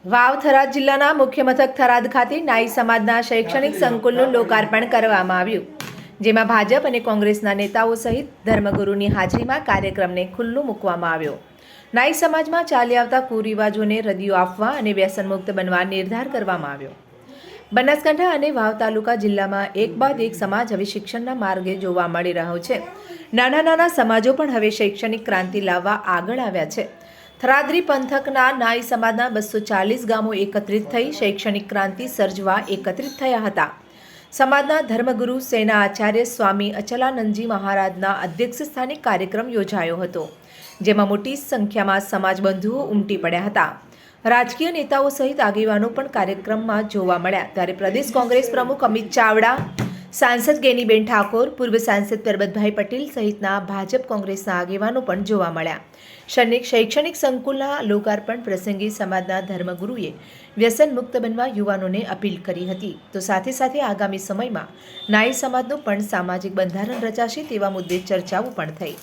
વાવ થરાદ જિલ્લાના મુખ્ય મથક થરાદ ખાતે નાઈ સમાજના શૈક્ષણિક સંકુલનું લોકાર્પણ કરવામાં આવ્યું, જેમાં ભાજપ અને કોંગ્રેસના નેતાઓ સહિત ધર્મગુરુની હાજરીમાં કાર્યક્રમને ખુલ્લું મૂકવામાં આવ્યો. નાઈ સમાજમાં ચાલી આવતા કુરિવાજોને રદિયો આપવા અને વ્યસનમુક્ત બનવા નિર્ધાર કરવામાં આવ્યો. બનાસકાંઠા અને વાવ તાલુકા જિલ્લામાં એક બાદ એક સમાજ હવે શિક્ષણના માર્ગે જોવા મળી રહ્યો છે. નાના નાના સમાજો પણ હવે શૈક્ષણિક ક્રાંતિ લાવવા આગળ આવ્યા છે. થરાદરી પંથકના નાઈ સમાજના 240 ગામો એકત્રિત થઈ શૈક્ષણિક ક્રાંતિ સર્જવા એકત્રિત થયા હતા. સમાજના ધર્મગુરુ સેના આચાર્ય સ્વામી અચલાનંદજી મહારાજના અધ્યક્ષસ્થાને કાર્યક્રમ યોજાયો હતો, જેમાં મોટી સંખ્યામાં સમાજ બંધુઓ ઉમટી પડ્યા હતા. રાજકીય નેતાઓ સહિત આગેવાનો પણ કાર્યક્રમમાં જોવા મળ્યા. ત્યારે પ્રદેશ કોંગ્રેસ પ્રમુખ અમિત ચાવડા, સાંસદ ગેનીબેન ઠાકોર, પૂર્વ સાંસદ પરબતભાઈ પટેલ સહિતના ભાજપ કોંગ્રેસના આગેવાનો પણ જોવા મળ્યા. શૈક્ષણિક સંકુલના લોકાર્પણ પ્રસંગે સમાજના ધર્મગુરુએ વ્યસન મુક્ત બનવા યુવાનોને અપીલ કરી હતી. તો સાથે સાથે આગામી સમયમાં નાઈ સમાજનું પણ સામાજિક બંધારણ રચાશે તેવા મુદ્દે ચર્ચાઓ પણ થઈ.